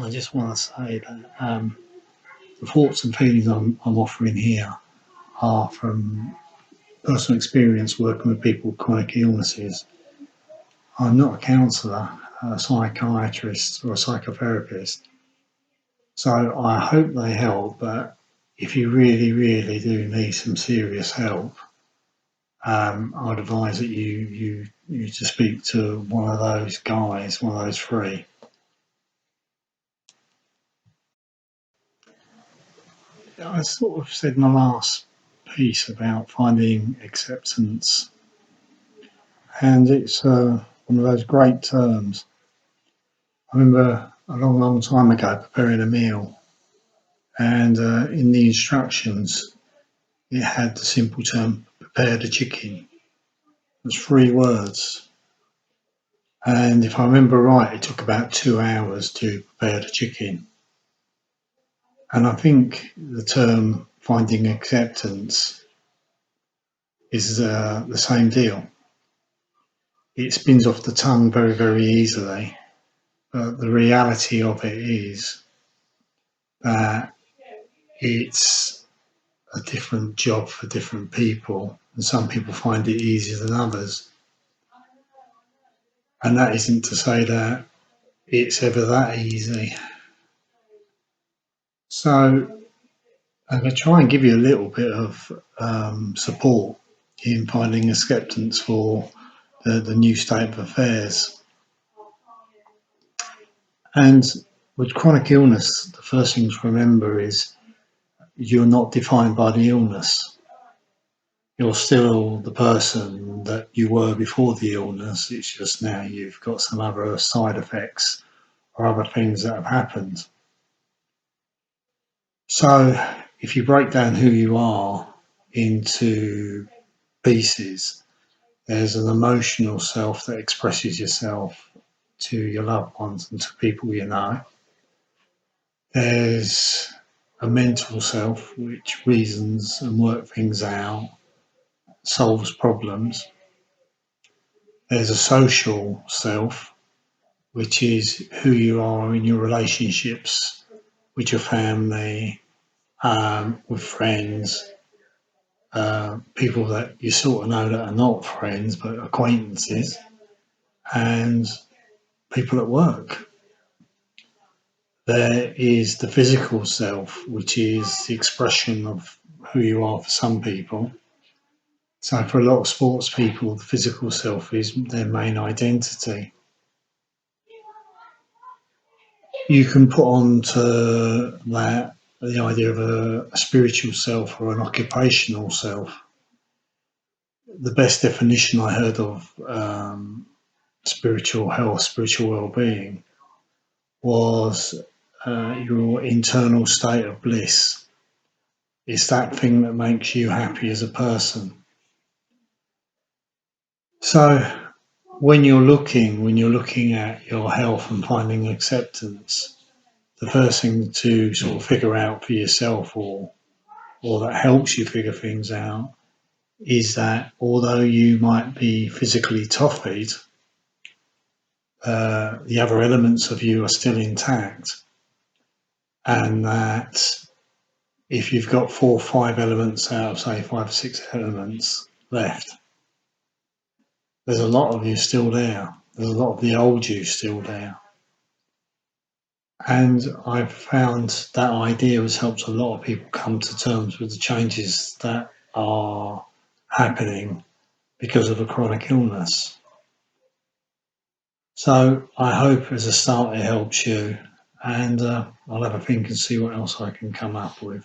I just want to say that the thoughts and feelings I'm offering here are from personal experience working with people with chronic illnesses. I'm not a counsellor, a psychiatrist, or a psychotherapist, so I hope they help. But if you really, really do need some serious help, I'd advise that you to speak to one of those guys, one of those three. I sort of said in the last piece about finding acceptance, and it's one of those great terms. I remember a long, long time ago preparing a meal, and in the instructions it had the simple term "prepare the chicken." It's 3 words, and if I remember right, it took about 2 hours to prepare the chicken. And I think the term "finding acceptance" is the same deal. It spins off the tongue very, very easily, but the reality of it is that it's a different job for different people, and some people find it easier than others. And that isn't to say that it's ever that easy. So I'm going to try and give you a little bit of support in finding acceptance for the new state of affairs. And with chronic illness, the first thing to remember is you're not defined by the illness. You're still the person that you were before the illness. It's just now you've got some other side effects or other things that have happened. So if you break down who you are into pieces, there's an emotional self that expresses yourself to your loved ones and to people you know. There's a mental self which reasons and works things out, solves problems. There's a social self, which is who you are in your relationships with your family, with friends, people that you sort of know that are not friends but acquaintances, and people at work. There is the physical self, which is the expression of who you are for some people. So for a lot of sports people, the physical self is their main identity. You can put onto that the idea of a spiritual self or an occupational self. The best definition I heard of spiritual health, spiritual well-being, was your internal state of bliss. It's that thing that makes you happy as a person. So when you're looking at your health and finding acceptance, the first thing to sort of figure out for yourself, or that helps you figure things out, is that although you might be physically tophied, the other elements of you are still intact, and that if you've got 4 or 5 elements out of, say, 5 or 6 elements left, there's a lot of you still there. There's a lot of the old you still there. And I've found that idea has helped a lot of people come to terms with the changes that are happening because of a chronic illness. So I hope as a start it helps you, and I'll have a think and see what else I can come up with.